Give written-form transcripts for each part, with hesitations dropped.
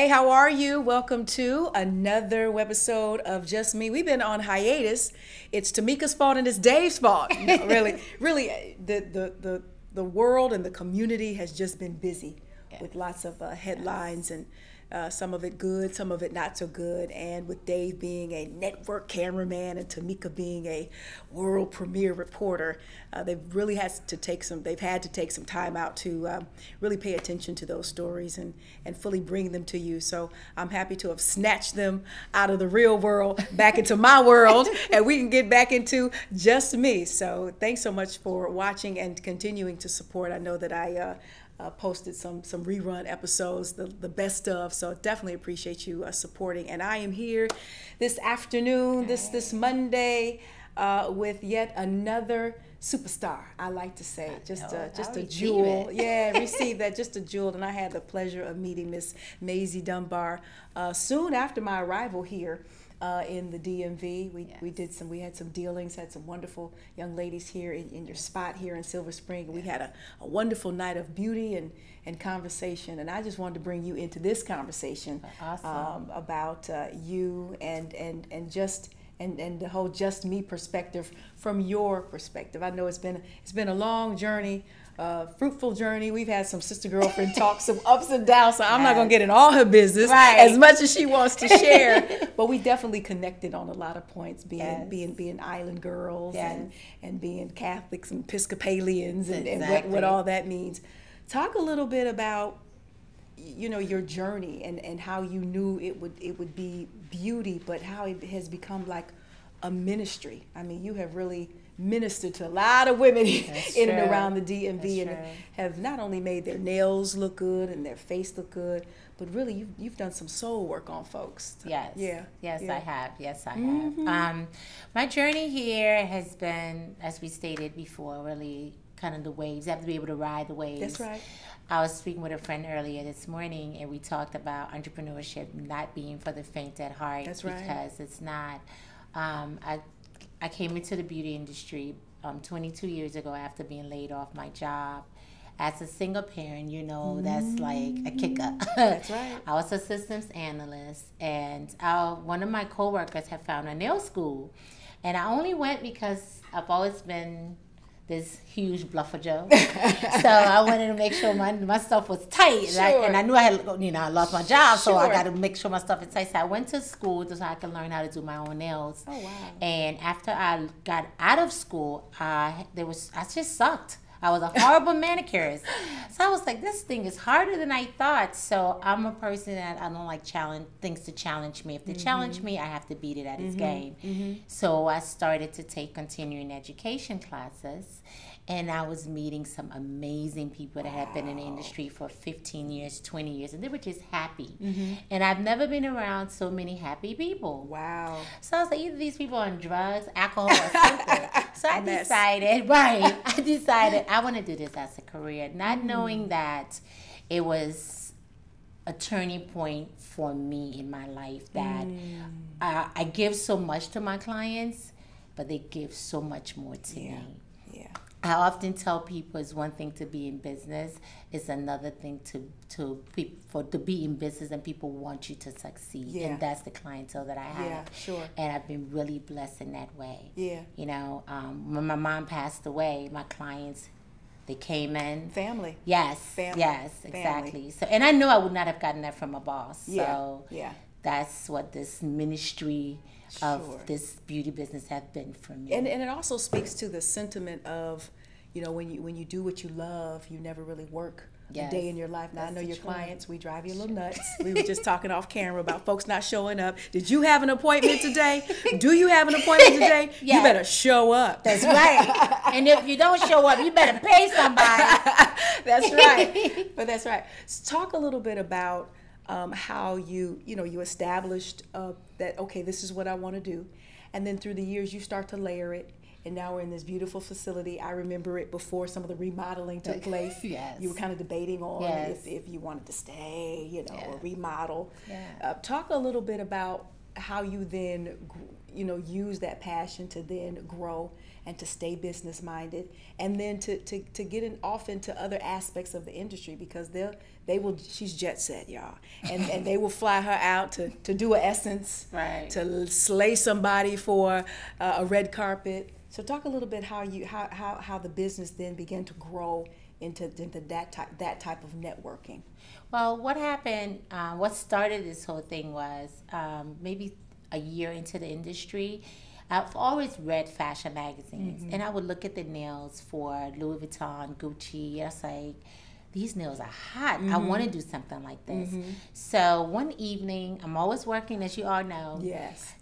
Hey, how are you? Welcome to another webisode of Just Me. We've been on hiatus. It's Tamika's fault and it's Dave's fault. No, really, the world and the community has just been busy with lots of headlines and some of it good, some of it not so good. And with Dave being a network cameraman and Tamika being a world premiere reporter, they've had to take some time out to really pay attention to those stories and fully bring them to you. So I'm happy to have snatched them out of the real world back into my world, and we can get back into Just Me. So thanks so much for watching and continuing to support. I know that I posted some rerun episodes, the best of, so definitely appreciate you supporting. And I am here this afternoon, this Monday, with yet another superstar. I like to say, just a jewel. Yeah, receive that, just a jewel. And I had the pleasure of meeting Miss Maisie Dunbar soon after my arrival here. In the DMV, we had some dealings, had some wonderful young ladies here in your spot here in Silver Spring. We had a wonderful night of beauty and conversation, and I just wanted to bring you into this conversation. Awesome. About you and the whole Just Me perspective from your perspective. I know it's been a long journey. Fruitful journey. We've had some sister girlfriend talk, some ups and downs, so I'm not going to get in all her business as much as she wants to share, but we definitely connected on a lot of points, being island girls and being Catholics and Episcopalians and what all that means. Talk a little bit about your journey and how you knew it would be beauty, but how it has become like a ministry. I mean, you have really ministered to a lot of women in and around the DMV and have not only made their nails look good and their face look good, but really you've done some soul work on folks. Yes. I have. My journey here has been, as we stated before, really kind of the waves. You have to be able to ride the waves. That's right. I was speaking with a friend earlier this morning, and we talked about entrepreneurship not being for the faint at heart. That's right. Because it's not. I came into the beauty industry 22 years ago after being laid off my job. As a single parent, that's like a kicker. That's right. I was a systems analyst, and one of my coworkers had found a nail school. And I only went because I've always been this huge bluffer Joe. So I wanted to make sure my stuff was tight. And I knew I lost my job, so I got to make sure my stuff is tight. So I went to school so I could learn how to do my own nails. Oh, wow. And after I got out of school, I just sucked. I was a horrible manicurist. So I was like, this thing is harder than I thought. So I'm a person that I don't like things to challenge me. If they challenge me, I have to beat it at its game. So I started to take continuing education classes. And I was meeting some amazing people that had been in the industry for 15 years, 20 years, and they were just happy. And I've never been around so many happy people. Wow. So I was like, either these people are on drugs, alcohol, or something. So I decided I want to do this as a career, not knowing that it was a turning point for me in my life, that I give so much to my clients, but they give so much more to me. Yeah. I often tell people it's one thing to be in business, it's another thing to be in business and people want you to succeed. Yeah. And that's the clientele that I have. Yeah, sure. And I've been really blessed in that way. Yeah. When my mom passed away, my clients, they came in. Family. Yes. Family. Yes, exactly. Family. So, and I know I would not have gotten that from a boss. Yeah. So yeah. That's what this ministry of this beauty business have been for me. And it also speaks to the sentiment of, when you do what you love, you never really work a day in your life. Now, I know your clients, we drive you a little nuts. We were just talking off camera about folks not showing up. Did you have an appointment today? Do you have an appointment today? Yes. You better show up. That's right. And if you don't show up, you better pay somebody. That's right. But that's right. So talk a little bit about how you established that, okay, this is what I want to do. And then through the years, you start to layer it. And now we're in this beautiful facility. I remember it before some of the remodeling took place. Yes. You were kind of debating on if you wanted to stay, or remodel. Yeah. Talk a little bit about how you then, you know, use that passion to then grow and to stay business minded, and then to get off into other aspects of the industry, because they will, she's jet set, y'all, and they will fly her out to do an Essence, right, to slay somebody for a red carpet. So talk a little bit how the business then began to grow into that type of networking. Well, what happened, what started this whole thing was maybe a year into the industry. I've always read fashion magazines, and I would look at the nails for Louis Vuitton, Gucci. I was like, these nails are hot. I want to do something like this. So one evening, I'm always working, as you all know. Yes.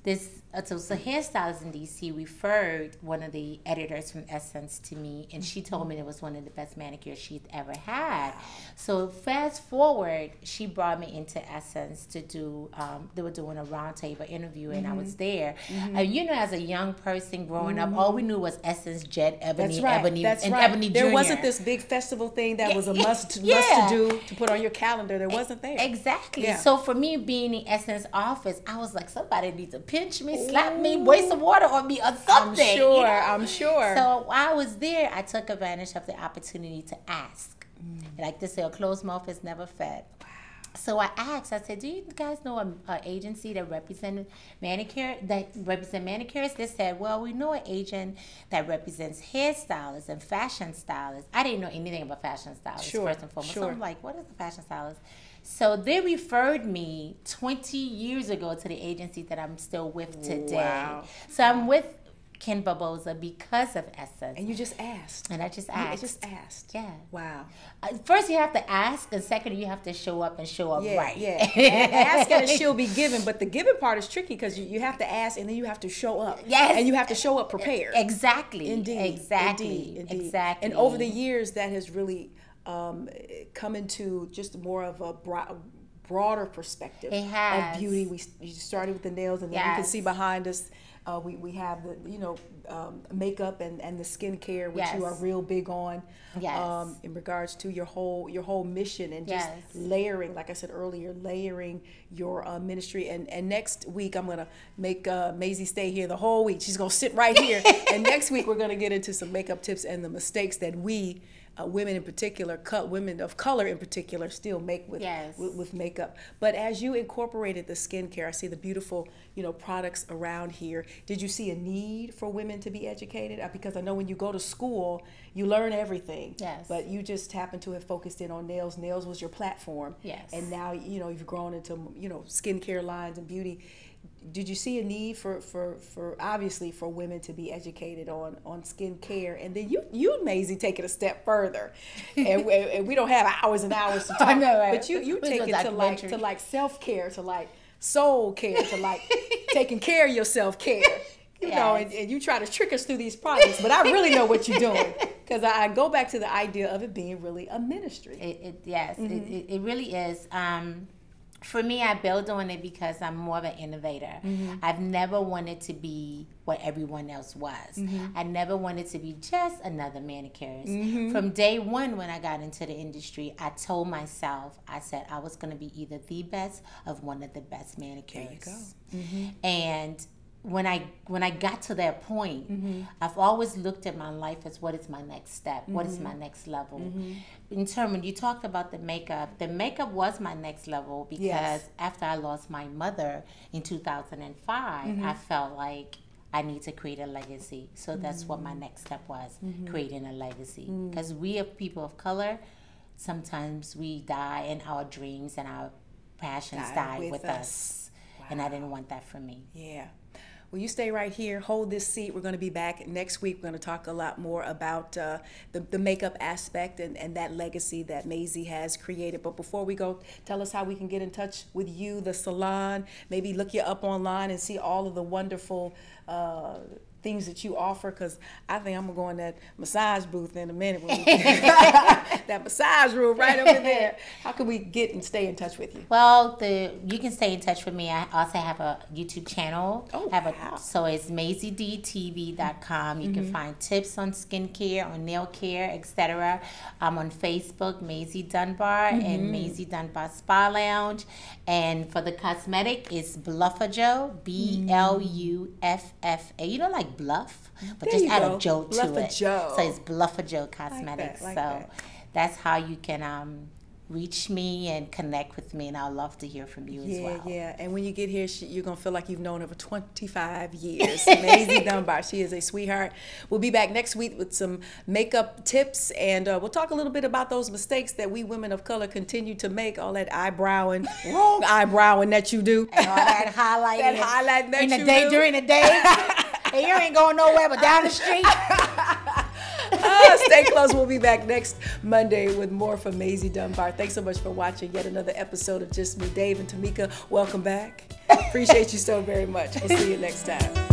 So hairstylist in DC referred one of the editors from Essence to me, and she told me it was one of the best manicures she'd ever had. So fast forward, she brought me into Essence to do, they were doing a roundtable interview, and I was there. And you know, as a young person growing up, all we knew was Essence, Jet, Ebony, That's right. Ebony, That's and right. Ebony Jr. There wasn't this big festival thing that was a must to do to put on your calendar. There wasn't there. Exactly. Yeah. So for me, being in Essence office, I was like, somebody needs to pinch me, slap me, waste some water on me, or something. I'm sure. You know? I'm sure. So while I was there, I took advantage of the opportunity to ask. Like they say, a closed mouth is never fed. So I asked, I said, do you guys know an agency that represents manicurists? They said, well, we know an agent that represents hairstylists and fashion stylists. I didn't know anything about fashion stylists, first and foremost. So I'm like, what is a fashion stylist? So they referred me 20 years ago to the agency that I'm still with today. Wow. So I'm with Ken Barboza because of Essence. And you just asked. And I just asked. You just asked. Yeah. Wow. First you have to ask, and second you have to show up and show up right. Yeah. And ask and it shall be given, but the giving part is tricky because you have to ask and then you have to show up. Yes. And you have to show up prepared. Exactly. Indeed. Exactly. Indeed. Exactly. And over the years, that has really come into just more of a broader perspective of beauty. We started with the nails, and then you can see behind us. We have the makeup and the skincare, which you are real big on. Yes. In regards to your whole mission and just layering, like I said earlier, layering your ministry. And next week I'm gonna make Maisie stay here the whole week. She's gonna sit right here. And next week we're gonna get into some makeup tips and the mistakes that we women in particular, women of color in particular, still make with makeup. But as you incorporated the skincare, I see the beautiful products around here. Did you see a need for women to be educated? Because I know when you go to school, you learn everything. Yes. But you just happen to have focused in on nails. Nails was your platform. Yes. And now you've grown into skincare lines and beauty. Did you see a need for obviously for women to be educated on skincare? And then you Maisie, take it a step further, and we don't have hours and hours to talk. I know, right? But you take it to like self-care, to like soul care, to like taking care of your self-care. You know, and you try to trick us through these products, but I really know what you're doing, because I go back to the idea of it being really a ministry. It really is. For me, I build on it because I'm more of an innovator. I've never wanted to be what everyone else was. I never wanted to be just another manicurist. From day one when I got into the industry, I told myself, I said I was going to be either the best of one of the best manicurists. There you go. And when I got to that point, I've always looked at my life as what is my next step, what is my next level. In terms, when you talked about the makeup was my next level, because after I lost my mother in 2005, I felt like I need to create a legacy. So that's what my next step was, creating a legacy. Because we, as people of color, sometimes we die and our dreams and our passions die with us. Wow. And I didn't want that for me. Yeah. Well, you stay right here. Hold this seat. We're going to be back next week. We're going to talk a lot more about the makeup aspect and that legacy that Maisie has created. But before we go, tell us how we can get in touch with you, the salon. Maybe look you up online and see all of the wonderful things that you offer? Because I think I'm going to go in that massage booth in a minute. When that massage room right over there. How can we get and stay in touch with you? Well, you can stay in touch with me. I also have a YouTube channel. Oh, wow. So it's MaisieDTV.com. You can find tips on skincare, on nail care, etc. I'm on Facebook, Maisie Dunbar, and Maisie Dunbar Spa Lounge. And for the cosmetic, it's Bluffajo, Bluffa. You know, like bluff, but There just you add go. a Joe to it. Bluffajo. So it's Bluffajo Cosmetics. Like so that. that's how you can reach me and connect with me, and I'd love to hear from you as well. Yeah. And when you get here, you're going to feel like you've known her for 25 years. Maisie Dunbar. She is a sweetheart. We'll be back next week with some makeup tips, and we'll talk a little bit about those mistakes that we women of color continue to make, all that eyebrowing, wrong eyebrowing that you do. And all that highlighting. Highlighting that in you the day, do. during the day. And you ain't going nowhere but down the street. Stay close. We'll be back next Monday with more from Maisie Dunbar. Thanks so much for watching yet another episode of Just Me. Dave and Tamika, welcome back. Appreciate you so very much. We'll see you next time.